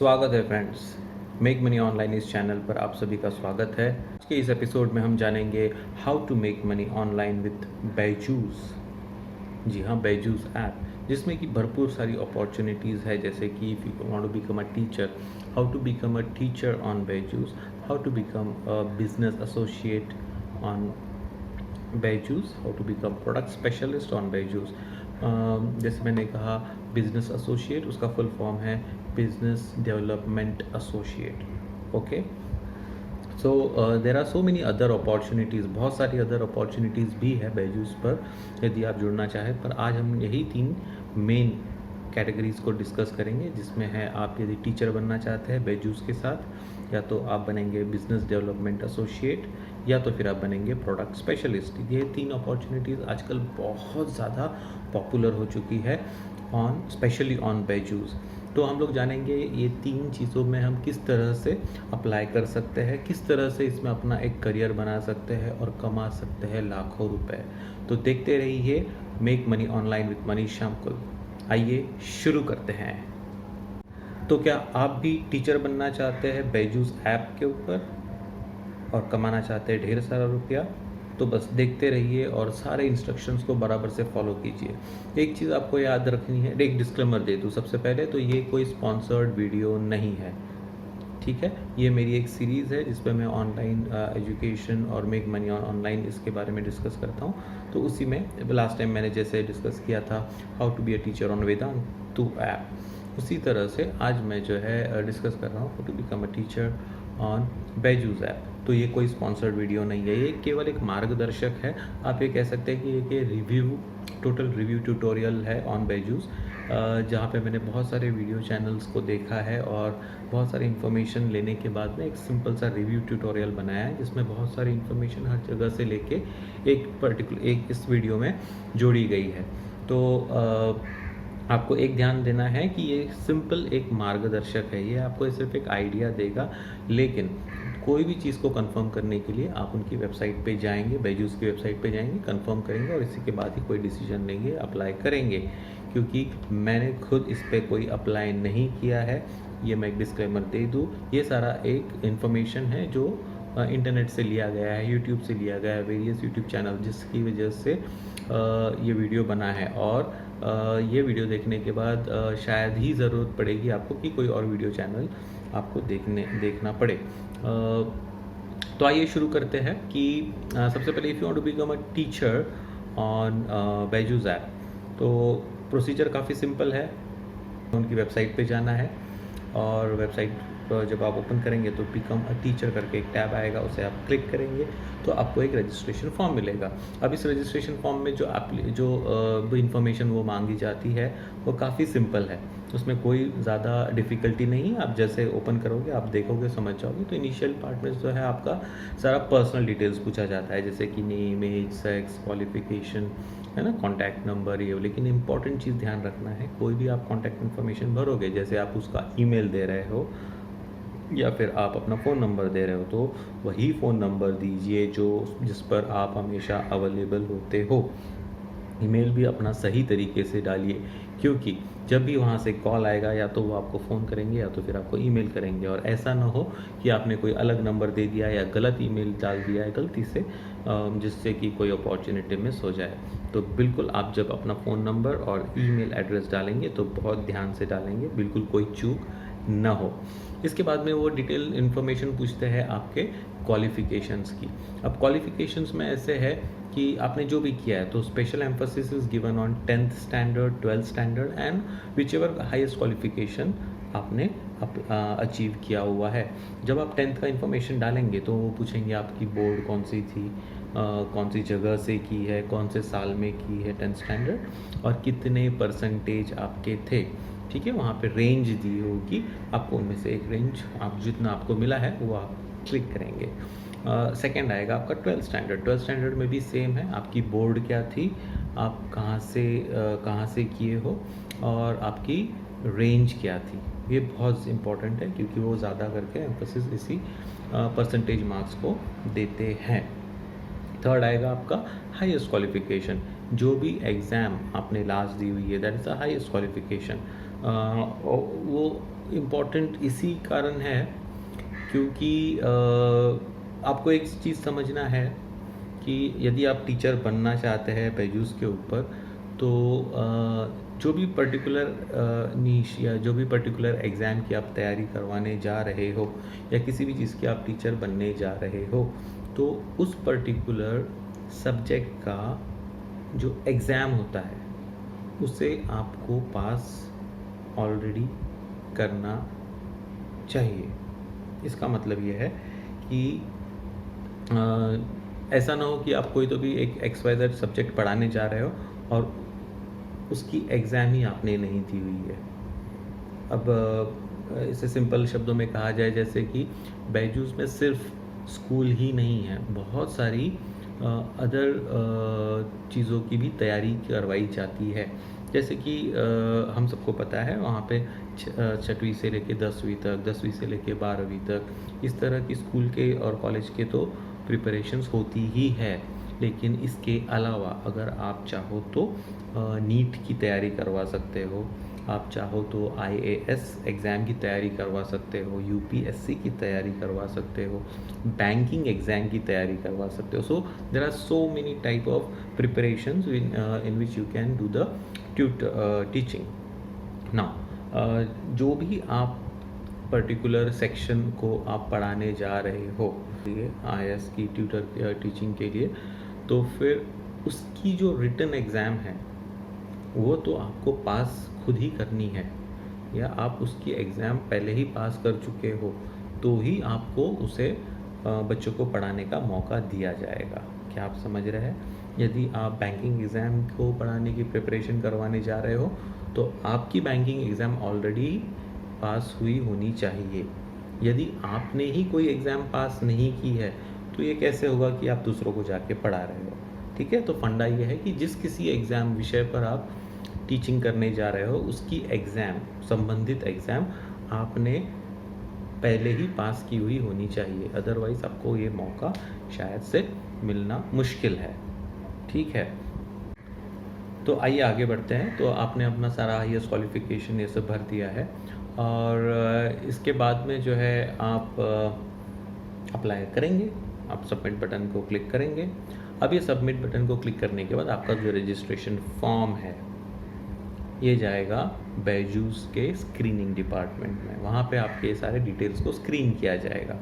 स्वागत है friends. Make money online इस चैनल पर आप सभी का स्वागत है। आज के इस एपिसोड में हम जानेंगे how to make money online with Byju's. जी हाँ, बैजूस ऐप, जिसमें कि भरपूर सारी अपॉर्चुनिटीज़ है, जैसे कि if you want to become a teacher, how to become a teacher on Byju's, how to become a business associate on Byju's, how to become product specialist on Byju's. जैसे मैंने कहा बिजनेस एसोसिएट, उसका फुल फॉर्म है business development associate. Okay, so there are so many other opportunities, बहुत सारी other opportunities भी है बैजूस पर यदि आप जुड़ना चाहें। पर आज हम यही 3 मेन कैटेगरीज़ को डिस्कस करेंगे, जिसमें है आप यदि टीचर बनना चाहते हैं बैजूस के साथ, या तो आप बनेंगे बिजनेस डेवलपमेंट एसोसिएट, या तो फिर आप बनेंगे प्रोडक्ट स्पेशलिस्ट। ये 3 अपॉर्चुनिटीज़ आजकल बहुत ज़्यादा पॉपुलर हो चुकी है ऑन स्पेशली ऑन बैजूस। तो हम लोग जानेंगे ये 3 चीज़ों में हम किस तरह से अप्लाई कर सकते हैं, किस तरह से इसमें अपना एक करियर बना सकते हैं और कमा सकते हैं लाखों रुपए। तो देखते रहिए make money online with Manish Shyamkul. आइए शुरू करते हैं। तो क्या आप भी टीचर बनना चाहते हैं बैजूस ऐप के ऊपर और कमाना चाहते हैं ढेर सारा रुपया? तो बस देखते रहिए और सारे इंस्ट्रक्शंस को बराबर से फॉलो कीजिए। एक चीज़ आपको याद रखनी है, एक डिस्क्लेमर दे दूँ सबसे पहले, तो ये कोई स्पॉन्सर्ड वीडियो नहीं है, ठीक है। ये मेरी एक सीरीज़ है जिस पे मैं ऑनलाइन एजुकेशन और मेक मनी ऑनलाइन इसके बारे में डिस्कस करता हूँ। तो उसी में लास्ट टाइम मैंने जैसे डिस्कस किया था how to be a teacher on Vedantu app, उसी तरह से आज मैं जो है डिस्कस कर रहा हूँ how to become a teacher on Byju's app. तो ये कोई स्पॉन्सर्ड वीडियो नहीं है, ये केवल एक मार्गदर्शक है। आप ये कह सकते हैं कि एक रिव्यू, टोटल रिव्यू ट्यूटोरियल है ऑन बैजूस, जहाँ पे मैंने बहुत सारे वीडियो चैनल्स को देखा है और बहुत सारी इन्फॉर्मेशन लेने के बाद में एक सिंपल सा रिव्यू ट्यूटोरियल बनाया है, जिसमें बहुत सारी इन्फॉर्मेशन हर जगह से लेके एक इस वीडियो में जोड़ी गई है। तो आपको एक ध्यान देना है कि ये सिंपल एक मार्गदर्शक है, ये आपको सिर्फ एक आइडिया देगा, लेकिन कोई भी चीज़ को कंफर्म करने के लिए आप उनकी वेबसाइट पे जाएंगे, बैजूस की वेबसाइट पे जाएंगे, कंफर्म करेंगे और इसी के बाद ही कोई डिसीजन लेंगे, अप्लाई करेंगे। क्योंकि मैंने खुद इस पर कोई अप्लाई नहीं किया है, ये मैं एक डिस्क्लेमर दे दूँ। ये सारा एक इन्फॉर्मेशन है जो इंटरनेट से लिया गया है, यूट्यूब से लिया गया है, वेरियस यूट्यूब चैनल, जिसकी वजह से ये वीडियो बना है। और ये वीडियो देखने के बाद शायद ही ज़रूरत पड़ेगी आपको कि कोई और वीडियो चैनल आपको देखना पड़े। तो आइए शुरू करते हैं कि सबसे पहले if you want to become a teacher on Byju's app, तो प्रोसीजर काफ़ी सिंपल है। उनकी वेबसाइट पे जाना है और वेबसाइट पर जब आप ओपन करेंगे तो बिकम अ टीचर करके एक टैब आएगा, उसे आप क्लिक करेंगे तो आपको एक रजिस्ट्रेशन फॉर्म मिलेगा। अब इस रजिस्ट्रेशन फॉर्म में जो इन्फॉर्मेशन वो मांगी जाती है वो काफ़ी सिंपल है, उसमें कोई ज़्यादा डिफ़िकल्टी नहीं है। आप जैसे ओपन करोगे आप देखोगे समझ जाओगे। तो इनिशियल पार्ट में जो है आपका सारा पर्सनल डिटेल्स पूछा जाता है, जैसे कि नेम, एज, सेक्स, क्वालिफिकेशन, है ना, कॉन्टैक्ट नंबर, ये। लेकिन इंपॉर्टेंट चीज़ ध्यान रखना है, कोई भी आप कॉन्टैक्ट इन्फॉर्मेशन भरोगे, जैसे आप उसका ईमेल दे रहे हो या फिर आप अपना फ़ोन नंबर दे रहे हो, तो वही फ़ोन नंबर दीजिए जिस पर आप हमेशा अवेलेबल होते हो। ईमेल भी अपना सही तरीके से डालिए, क्योंकि जब भी वहाँ से कॉल आएगा या तो वो आपको फ़ोन करेंगे या तो फिर आपको ईमेल करेंगे, और ऐसा ना हो कि आपने कोई अलग नंबर दे दिया या गलत ईमेल डाल दिया है गलती से, जिससे कि कोई अपॉर्चुनिटी मिस हो जाए। तो बिल्कुल आप जब अपना फ़ोन नंबर और ईमेल एड्रेस डालेंगे तो बहुत ध्यान से डालेंगे, बिल्कुल कोई चूक ना हो। इसके बाद में वो डिटेल इन्फॉर्मेशन पूछते हैं आपके क्वालिफ़िकेशंस की। अब क्वालिफ़िकेशंस में ऐसे है कि आपने जो भी किया है, तो special emphasis is given on 10th standard, 12th standard and whichever highest qualification आपने अचीव किया हुआ है। जब आप 10th का इन्फॉर्मेशन डालेंगे तो वो पूछेंगे आपकी बोर्ड कौन सी थी, कौन सी जगह से की है, कौन से साल में की है 10th स्टैंडर्ड, और कितने परसेंटेज आपके थे। ठीक है, वहाँ पे रेंज दी होगी आपको, उनमें से एक रेंज आप जितना आपको मिला है वो आप क्लिक करेंगे। सेकंड आएगा आपका 12th स्टैंडर्ड। 12th स्टैंडर्ड में भी सेम है, आपकी बोर्ड क्या थी, आप कहाँ से किए हो, और आपकी रेंज क्या थी। ये बहुत इम्पॉर्टेंट है क्योंकि वो ज़्यादा करके एम्फोसिस इसी परसेंटेज मार्क्स को देते हैं। थर्ड आएगा आपका हाईएस्ट क्वालिफिकेशन, जो भी एग्ज़ाम आपने लास्ट दी हुई है that is the highest qualification. वो इम्पॉर्टेंट इसी कारण है क्योंकि आपको एक चीज़ समझना है कि यदि आप टीचर बनना चाहते हैं बैजूस के ऊपर, तो जो भी पर्टिकुलर नीश या जो भी पर्टिकुलर एग्ज़ाम की आप तैयारी करवाने जा रहे हो या किसी भी चीज़ के आप टीचर बनने जा रहे हो, तो उस पर्टिकुलर सब्जेक्ट का जो एग्ज़ाम होता है उसे आपको पास ऑलरेडी करना चाहिए। इसका मतलब ये है कि ऐसा ना हो कि आप कोई तो भी एक XYZ सब्जेक्ट पढ़ाने जा रहे हो और उसकी एग्ज़ाम ही आपने नहीं दी हुई है। अब इसे सिंपल शब्दों में कहा जाए, जैसे कि बैजूस में सिर्फ स्कूल ही नहीं है, बहुत सारी अदर चीज़ों की भी तैयारी करवाई जाती है। जैसे कि हम सबको पता है वहाँ पे 6वीं से लेके 10वीं तक, 10वीं से लेके 12वीं तक इस तरह की स्कूल के और कॉलेज के तो प्रिपरेशंस होती ही है। लेकिन इसके अलावा अगर आप चाहो तो नीट की तैयारी करवा सकते हो, आप चाहो तो IAS एग्ज़ाम की तैयारी करवा सकते हो, UPSC की तैयारी करवा सकते हो, बैंकिंग एग्ज़ाम की तैयारी करवा सकते हो। So there are so many type of preparations in which you can do the teaching. Now जो भी आप पर्टिकुलर सेक्शन को आप पढ़ाने जा रहे हो IAS की ट्यूटर टीचिंग के लिए, तो फिर उसकी जो रिटन एग्ज़ाम है वो तो आपको पास खुद ही करनी है, या आप उसकी एग्ज़ाम पहले ही पास कर चुके हो तो ही आपको उसे बच्चों को पढ़ाने का मौका दिया जाएगा। क्या आप समझ रहे हैं? यदि आप बैंकिंग एग्ज़ाम को पढ़ाने की प्रिपरेशन करवाने जा रहे हो तो आपकी बैंकिंग एग्ज़ाम ऑलरेडी पास हुई होनी चाहिए। यदि आपने ही कोई एग्ज़ाम पास नहीं की है तो ये कैसे होगा कि आप दूसरों को जाके पढ़ा रहे हो? ठीक है, तो फंडा ये है कि जिस किसी एग्ज़ाम विषय पर आप टीचिंग करने जा रहे हो उसकी एग्ज़ाम, संबंधित एग्ज़ाम आपने पहले ही पास की हुई होनी चाहिए, अदरवाइज़ आपको ये मौका शायद से मिलना मुश्किल है। ठीक है, तो आइए आगे बढ़ते हैं। तो आपने अपना सारा हाईएस्ट क्वालिफ़िकेशन ये सब भर दिया है और इसके बाद में जो है आप अप्लाई करेंगे, आप सबमिट बटन को क्लिक करेंगे। अब ये सबमिट बटन को क्लिक करने के बाद आपका जो रजिस्ट्रेशन फॉर्म है ये जाएगा बैजूस के स्क्रीनिंग डिपार्टमेंट में। वहाँ पे आपके ये सारे डिटेल्स को स्क्रीन किया जाएगा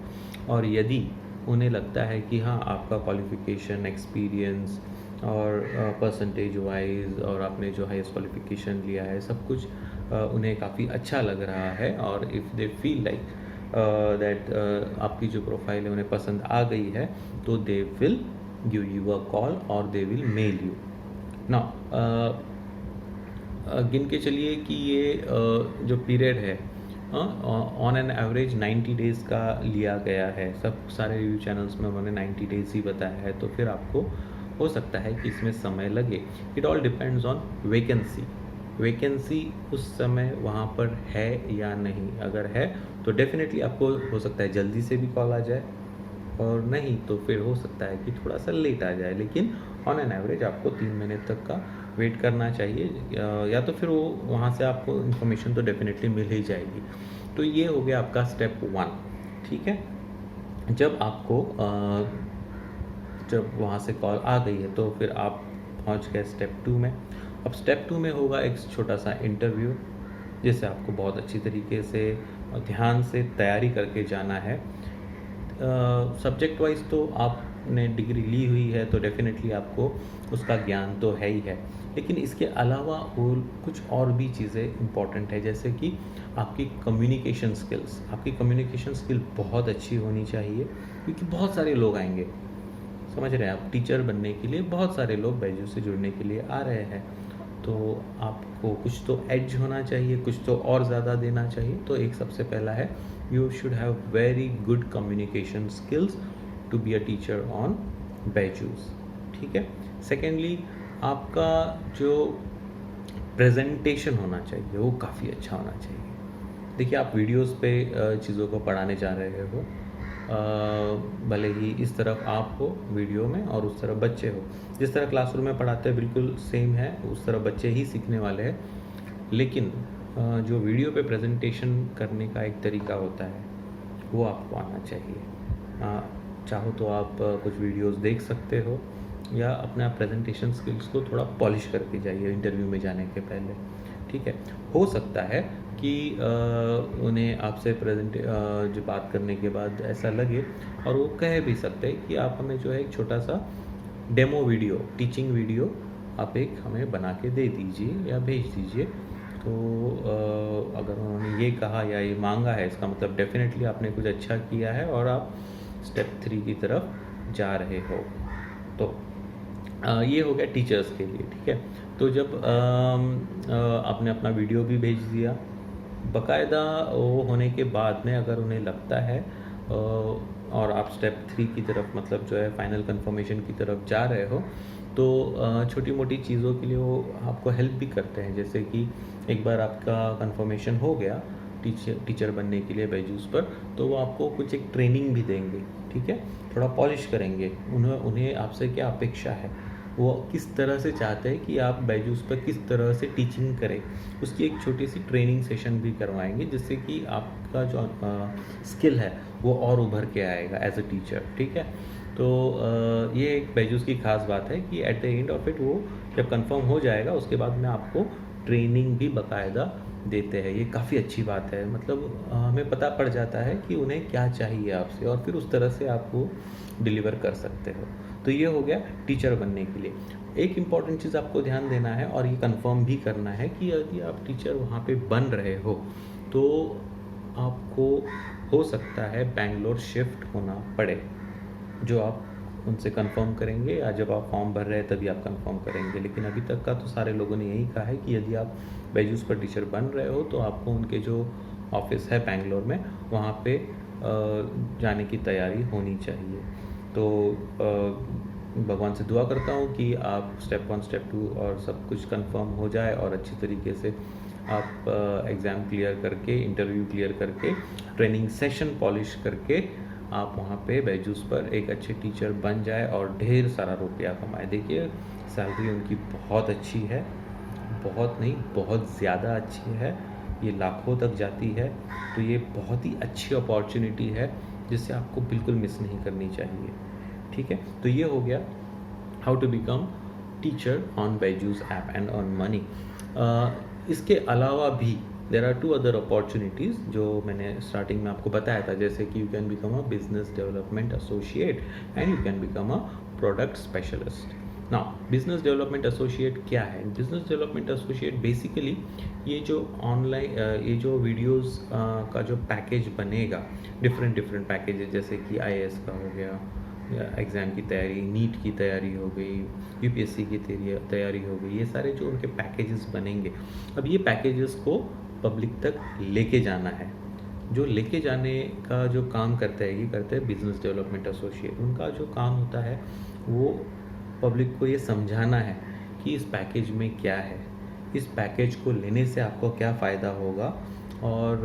और यदि उन्हें लगता है कि हाँ आपका क्वालिफ़िकेशन, एक्सपीरियंस और परसेंटेज वाइज और आपने जो हाईएस्ट क्वालिफ़िकेशन लिया है सब कुछ उन्हें काफ़ी अच्छा लग रहा है और if they feel like that आपकी जो प्रोफाइल है उन्हें पसंद आ गई है तो they will give you a call और they will mail you. Now गिन के चलिए कि ये जो पीरियड है ऑन एन एवरेज 90 डेज़ का लिया गया है। सब सारे रिव्यू चैनल्स में उन्होंने 90 डेज़ ही बताया है, तो फिर आपको हो सकता है कि इसमें समय लगे। It all depends on vacancy उस समय वहाँ पर है या नहीं। अगर है तो डेफिनेटली आपको हो सकता है जल्दी से भी कॉल आ जाए और नहीं तो फिर हो सकता है कि थोड़ा सा लेट आ जाए, लेकिन ऑन एन एवरेज आपको 3 महीने तक का वेट करना चाहिए या तो फिर वो वहाँ से आपको इन्फॉर्मेशन तो डेफिनेटली मिल ही जाएगी। तो ये हो गया आपका स्टेप 1। ठीक है, जब आपको जब वहाँ से कॉल आ गई है तो फिर आप पहुँच गए स्टेप 2 में। अब स्टेप 2 में होगा एक छोटा सा इंटरव्यू जिसे आपको बहुत अच्छी तरीके से ध्यान से तैयारी करके जाना है। सब्जेक्ट वाइज तो आपने डिग्री ली हुई है तो डेफिनेटली आपको उसका ज्ञान तो है ही है, लेकिन इसके अलावा और कुछ और भी चीज़ें इम्पॉर्टेंट है, जैसे कि आपकी कम्युनिकेशन स्किल्स। आपकी कम्युनिकेशन स्किल बहुत अच्छी होनी चाहिए क्योंकि बहुत सारे लोग आएंगे, समझ रहे हैं आप, टीचर बनने के लिए बहुत सारे लोग बैजूस से जुड़ने के लिए आ रहे हैं, तो आपको कुछ तो एज होना चाहिए, कुछ तो और ज़्यादा देना चाहिए। तो एक सबसे पहला है you should have very good communication skills to be a teacher on Byju's. ठीक है, सेकेंडली आपका जो प्रेजेंटेशन होना चाहिए वो काफ़ी अच्छा होना चाहिए। देखिए आप वीडियोस पे चीज़ों को पढ़ाने जा रहे हो, भले ही इस तरफ आप हो वीडियो में और उस तरफ बच्चे हो, जिस तरह क्लासरूम में पढ़ाते हैं बिल्कुल सेम है, उस तरह बच्चे ही सीखने वाले हैं, लेकिन जो वीडियो पे प्रेजेंटेशन करने का एक तरीका होता है वो आपको आना चाहिए। चाहो तो आप कुछ वीडियोस देख सकते हो या अपना प्रेजेंटेशन स्किल्स को थोड़ा पॉलिश करके जाइए इंटरव्यू में जाने के पहले, ठीक है। हो सकता है कि उन्हें आपसे जो बात करने के बाद ऐसा लगे और वो कह भी सकते हैं कि आप हमें जो है एक छोटा सा डेमो वीडियो, टीचिंग वीडियो आप एक हमें बना के दे दीजिए या भेज दीजिए। तो अगर उन्होंने ये कहा या ये मांगा है, इसका मतलब डेफिनेटली आपने कुछ अच्छा किया है और आप स्टेप 3 की तरफ जा रहे हो। तो ये हो गया टीचर्स के लिए, ठीक है। तो जब आपने अपना वीडियो भी भेज दिया, बाकायदा वो होने के बाद में अगर उन्हें लगता है और आप स्टेप 3 की तरफ मतलब जो है फाइनल कंफर्मेशन की तरफ जा रहे हो, तो छोटी मोटी चीज़ों के लिए वो आपको हेल्प भी करते हैं। जैसे कि एक बार आपका कंफर्मेशन हो गया टीचर बनने के लिए बैजूस पर, तो वो आपको कुछ एक ट्रेनिंग भी देंगे, ठीक है। थोड़ा पॉलिश करेंगे, उन्हें आपसे क्या अपेक्षा है, वो किस तरह से चाहते हैं कि आप बैजूस पर किस तरह से टीचिंग करें, उसकी एक छोटी सी ट्रेनिंग सेशन भी करवाएंगे, जिससे कि आपका जो स्किल है वो और उभर के आएगा एज अ टीचर, ठीक है। तो ये एक बैजूस की खास बात है कि at the end of it वो जब कंफर्म हो जाएगा उसके बाद में आपको ट्रेनिंग भी बाकायदा देते हैं। ये काफ़ी अच्छी बात है, मतलब हमें पता पड़ जाता है कि उन्हें क्या चाहिए आपसे और फिर उस तरह से आप वो डिलीवर कर सकते हो। तो ये हो गया टीचर बनने के लिए। एक इम्पॉर्टेंट चीज़ आपको ध्यान देना है और ये कंफर्म भी करना है कि यदि आप टीचर वहाँ पे बन रहे हो तो आपको हो सकता है बैंगलोर शिफ्ट होना पड़े, जो आप उनसे कंफर्म करेंगे या जब आप फॉर्म भर रहे हैं तभी आप कंफर्म करेंगे। लेकिन अभी तक का तो सारे लोगों ने यही कहा है कि यदि आप बैजूस पर टीचर बन रहे हो तो आपको उनके जो ऑफिस है बैंगलोर में वहाँ पे जाने की तैयारी होनी चाहिए। तो भगवान से दुआ करता हूँ कि आप स्टेप 1 स्टेप 2 और सब कुछ कंफर्म हो जाए और अच्छी तरीके से आप एग्ज़ाम क्लियर करके, इंटरव्यू क्लियर करके, ट्रेनिंग सेशन पॉलिश करके आप वहाँ पे बैजूस पर एक अच्छे टीचर बन जाए और ढेर सारा रुपया कमाए। देखिए सैलरी उनकी बहुत अच्छी है, बहुत नहीं बहुत ज़्यादा अच्छी है, ये लाखों तक जाती है। तो ये बहुत ही अच्छी अपॉर्चुनिटी है जिसे आपको बिल्कुल मिस नहीं करनी चाहिए, ठीक है। तो ये हो गया how to become teacher on Byju's app and earn money. इसके अलावा भी देर आर 2 अदर अपॉर्चुनिटीज़ जो मैंने स्टार्टिंग में आपको बताया था, जैसे कि you can become a business development associate and you can become a product specialist. Now business development associate क्या है? बिजनेस डेवलपमेंट एसोसिएट बेसिकली ये जो ऑनलाइन ये जो वीडियोस का जो पैकेज बनेगा, डिफरेंट पैकेजेस, जैसे कि IAS का हो गया या एग्ज़ाम की तैयारी, नीट की तैयारी हो गई, UPSC की तैयारी हो गई, ये सारे जो उनके पैकेजेस बनेंगे, अब ये पैकेजेस को पब्लिक तक लेके जाना है। जो लेके जाने का जो काम करता है, ये करते हैं बिजनेस डेवलपमेंट एसोसिएट। उनका जो काम होता है वो पब्लिक को ये समझाना है कि इस पैकेज में क्या है, इस पैकेज को लेने से आपको क्या फ़ायदा होगा और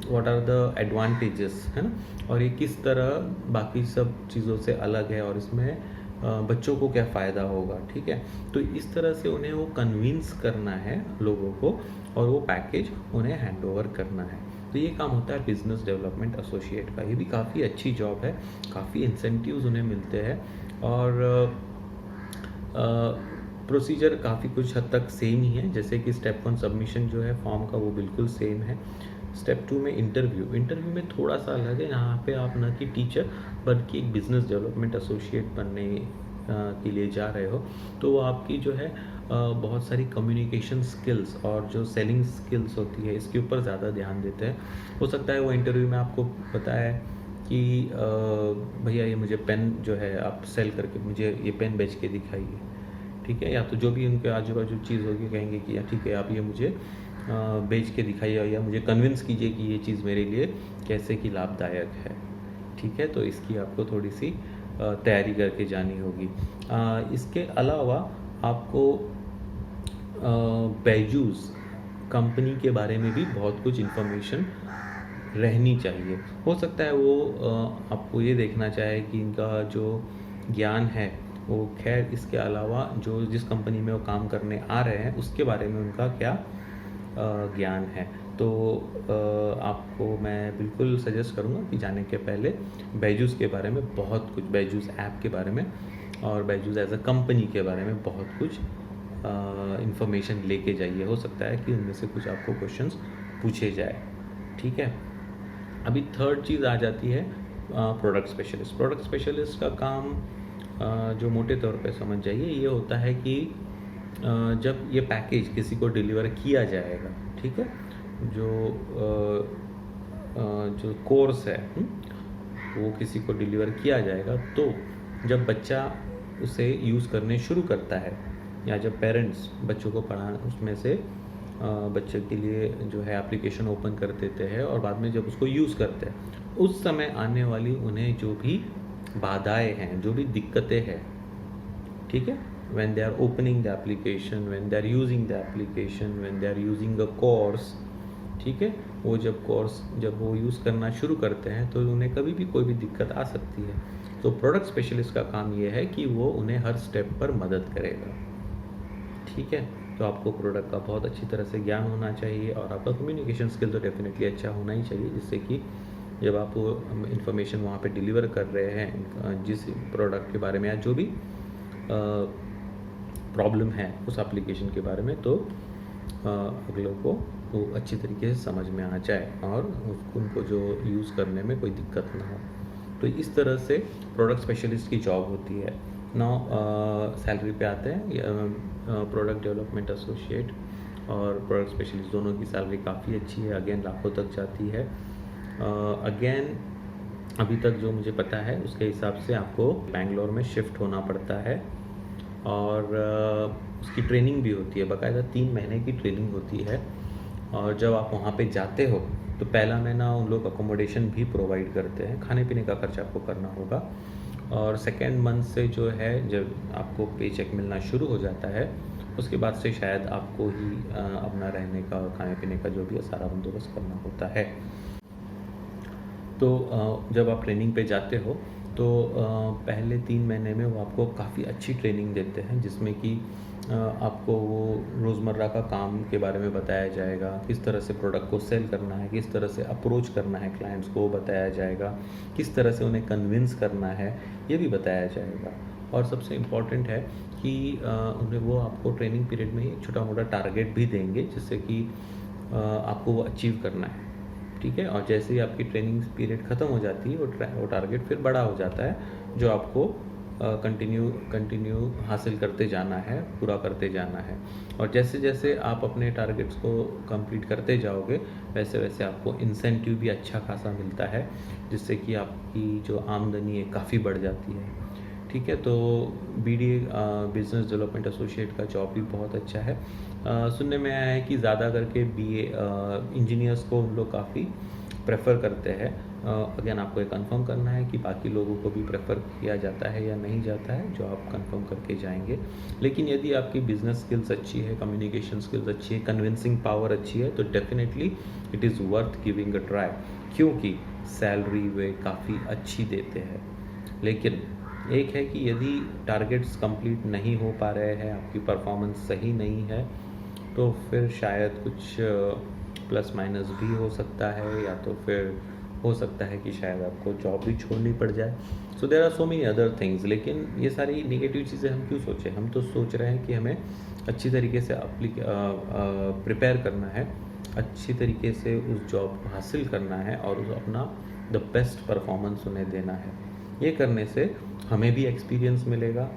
व्हाट आर द एडवांटेजेस, है ना, और ये किस तरह बाकी सब चीज़ों से अलग है और इसमें बच्चों को क्या फ़ायदा होगा, ठीक है। तो इस तरह से उन्हें वो कन्विंस करना है लोगों को और वो पैकेज उन्हें हैंड ओवर करना है। तो ये काम होता है बिजनेस डेवलपमेंट एसोसिएट का। ये भी काफ़ी अच्छी जॉब है, काफ़ी इंसेंटिव्स उन्हें मिलते हैं और प्रोसीजर काफ़ी कुछ हद तक सेम ही है। जैसे कि स्टेप 1 सबमिशन जो है फॉर्म का वो बिल्कुल सेम है। स्टेप 2 में इंटरव्यू में थोड़ा सा अलग है। यहाँ पे आप ना कि टीचर बल्कि एक बिजनेस डेवलपमेंट एसोसिएट बनने के लिए जा रहे हो, तो वो आपकी जो है बहुत सारी कम्युनिकेशन स्किल्स और जो सेलिंग स्किल्स होती है इसके ऊपर ज़्यादा ध्यान देते हैं। हो सकता है वो इंटरव्यू में आपको बताए कि भैया ये मुझे पेन जो है आप सेल करके मुझे ये पेन बेच के दिखाइए, ठीक है। या तो जो भी उनके आजू बाजू चीज़ होगी कहेंगे कि या ठीक है आप ये मुझे बेच के दिखाइए या मुझे कन्विंस कीजिए कि ये चीज़ मेरे लिए कैसे कि लाभदायक है, ठीक है। तो इसकी आपको थोड़ी सी तैयारी करके जानी होगी। इसके अलावा आपको बैजूस कंपनी के बारे में भी बहुत कुछ इन्फॉर्मेशन रहनी चाहिए। हो सकता है वो आपको ये देखना चाहे कि इनका जो ज्ञान है वो खैर इसके अलावा जो जिस कंपनी में वो काम करने आ रहे हैं उसके बारे में उनका क्या ज्ञान है। तो आपको मैं बिल्कुल सजेस्ट करूँगा कि जाने के पहले बैजूस के बारे में बहुत कुछ, बैजूस ऐप के बारे में और बैजूस एज़ अ कंपनी के बारे में बहुत कुछ इन्फॉर्मेशन लेके जाइए। हो सकता है कि उनमें से कुछ आपको क्वेश्चंस पूछे जाए, ठीक है। अभी थर्ड चीज़ आ जाती है प्रोडक्ट स्पेशलिस्ट। प्रोडक्ट स्पेशलिस्ट का काम जो मोटे तौर पे समझ जाइए ये होता है कि जब ये पैकेज किसी को डिलीवर किया जाएगा, ठीक है, जो कोर्स है वो किसी को डिलीवर किया जाएगा, तो जब बच्चा उसे यूज़ करने शुरू करता है या जब पेरेंट्स बच्चों को पढ़ाना उसमें से बच्चे के लिए जो है एप्लीकेशन ओपन कर देते हैं और बाद में जब उसको यूज़ करते हैं, उस समय आने वाली उन्हें जो भी बाधाएं हैं, जो भी दिक्कतें हैं, ठीक है, when they are opening the application, when they are using the application, when they are using a course, ठीक है, वो जब वो यूज़ करना शुरू करते हैं तो उन्हें कभी भी कोई भी दिक्कत आ सकती है। तो प्रोडक्ट स्पेशलिस्ट का काम ये है कि वो उन्हें हर स्टेप पर मदद करेगा, ठीक है। तो आपको प्रोडक्ट का बहुत अच्छी तरह से ज्ञान होना चाहिए और आपका कम्युनिकेशन स्किल तो डेफिनेटली अच्छा होना ही चाहिए, जिससे कि जब आप वो इन्फॉर्मेशन वहाँ पे डिलीवर कर रहे हैं जिस प्रोडक्ट के बारे में या जो भी प्रॉब्लम है उस एप्लीकेशन के बारे में, तो अगलों को वो अच्छी तरीके से समझ में आ जाए और उनको जो यूज़ करने में कोई दिक्कत ना हो। तो इस तरह से प्रोडक्ट स्पेशलिस्ट की जॉब होती है। नाउ सैलरी पे आते हैं। प्रोडक्ट डेवलपमेंट एसोसिएट और प्रोडक्ट स्पेशलिस्ट दोनों की सैलरी काफ़ी अच्छी है, अगेन लाखों तक जाती है। अगेन अभी तक जो मुझे पता है उसके हिसाब से आपको बेंगलोर में शिफ्ट होना पड़ता है और उसकी ट्रेनिंग भी होती है, बाकायदा 3 महीने की ट्रेनिंग होती है। और जब आप वहाँ पे जाते हो तो पहला महीना उन लोग अकोमोडेशन भी प्रोवाइड करते हैं, खाने पीने का खर्चा आपको करना होगा। और सेकेंड मंथ से जो है जब आपको पे चेक मिलना शुरू हो जाता है उसके बाद से शायद आपको ही अपना रहने का और खाने पीने का जो भी सारा बंदोबस्त करना होता है। तो जब आप ट्रेनिंग पे जाते हो तो पहले 3 महीने में वो आपको काफ़ी अच्छी ट्रेनिंग देते हैं, जिसमें कि आपको वो रोज़मर्रा का काम के बारे में बताया जाएगा, किस तरह से प्रोडक्ट को सेल करना है, किस तरह से अप्रोच करना है क्लाइंट्स को बताया जाएगा, किस तरह से उन्हें कन्विंस करना है ये भी बताया जाएगा। और सबसे इम्पॉर्टेंट है कि उन्हें वो आपको ट्रेनिंग पीरियड में एक छोटा मोटा टारगेट भी देंगे जिससे कि आपको वो अचीव करना है, ठीक है। और जैसे ही आपकी ट्रेनिंग पीरियड ख़त्म हो जाती है वो टारगेट फिर बड़ा हो जाता है, जो आपको कंटिन्यू हासिल करते जाना है, पूरा करते जाना है। और जैसे जैसे आप अपने टारगेट्स को कंप्लीट करते जाओगे वैसे वैसे आपको इंसेंटिव भी अच्छा खासा मिलता है, जिससे कि आपकी जो आमदनी है काफ़ी बढ़ जाती है, ठीक है। तो BDA बिजनेस डेवलपमेंट एसोसिएट का जॉब भी बहुत अच्छा है। सुनने में आया है कि ज़्यादा करके BA इंजीनियर्स को हम लोग काफ़ी प्रेफर करते हैं। अगेन आपको ये कंफर्म करना है कि बाकी लोगों को भी प्रेफर किया जाता है या नहीं जाता है, जो आप कंफर्म करके जाएंगे। लेकिन यदि आपकी बिजनेस स्किल्स अच्छी है, कम्युनिकेशन स्किल्स अच्छी है, कन्विंसिंग पावर अच्छी है, तो definitely it is worth giving a try, क्योंकि सैलरी वे काफ़ी अच्छी देते हैं। लेकिन एक है कि यदि टारगेट्स कंप्लीट नहीं हो पा रहे हैं, आपकी परफॉर्मेंस सही नहीं है, तो फिर शायद कुछ प्लस माइनस भी हो सकता है, या तो फिर हो सकता है कि शायद आपको जॉब भी छोड़नी पड़ जाए। So there are so many other things. लेकिन ये सारी नेगेटिव चीज़ें हम क्यों सोचें, हम तो सोच रहे हैं कि हमें अच्छी तरीके से प्रिपेयर करना है, अच्छी तरीके से उस जॉब को हासिल करना है और उस अपना द बेस्ट परफॉर्मेंस उन्हें देना है। ये करने से हमें भी एक्सपीरियंस मिलेगा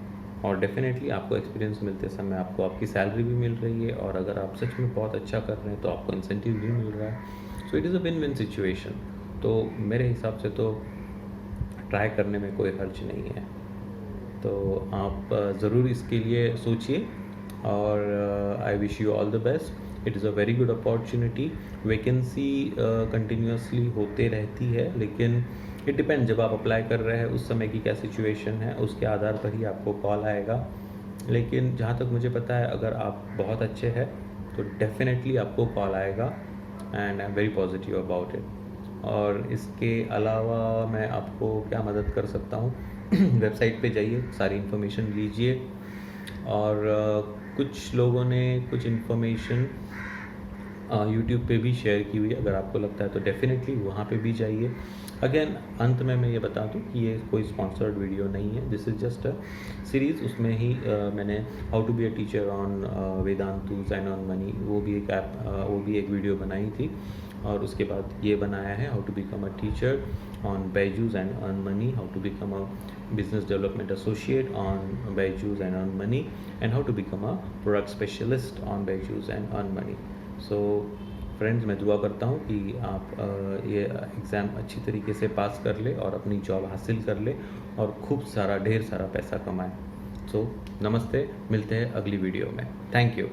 और डेफिनेटली आपको एक्सपीरियंस मिलते समय आपको आपकी सैलरी भी मिल रही है, और अगर आप सच में बहुत अच्छा कर रहे हैं तो आपको इंसेंटिव भी मिल रहा है। So it is a win win situation. तो मेरे हिसाब से तो ट्राई करने में कोई हर्ज नहीं है। तो आप ज़रूर इसके लिए सोचिए और I wish you all the best. It is a very good opportunity. Vacancy continuously होते रहती है, लेकिन इट डिपेंड, जब आप अप्लाई कर रहे हैं उस समय की क्या सिचुएशन है उसके आधार पर ही आपको कॉल आएगा। लेकिन जहाँ तक मुझे पता है अगर आप बहुत अच्छे हैं तो डेफिनेटली आपको कॉल आएगा, and I am very positive about it. और इसके अलावा मैं आपको क्या मदद कर सकता हूँ वेबसाइट पे जाइए, सारी इन्फॉर्मेशन लीजिए, और कुछ लोगों ने कुछ इन्फॉर्मेशन यूट्यूब पे भी शेयर की हुई है, अगर आपको लगता है तो डेफिनेटली वहाँ पे भी जाइए। अगेन अंत में मैं ये बता दूँ कि ये कोई स्पॉन्सर्ड वीडियो नहीं है, this is just a series. उसमें ही मैंने how to be a teacher on Vedantu ज़ेन ऑन मनी, वो भी एक वीडियो बनाई थी। और उसके बाद ये बनाया है how to become a teacher on Byju's and earn money, how to become a business development associate on Byju's and earn money, and how to become a product specialist on Byju's and earn money. So friends, मैं दुआ करता हूँ कि आप ये exam अच्छी तरीके से पास कर ले और अपनी जॉब हासिल कर ले और खूब सारा ढेर सारा पैसा कमाएं। सो नमस्ते, मिलते हैं अगली वीडियो में। Thank you.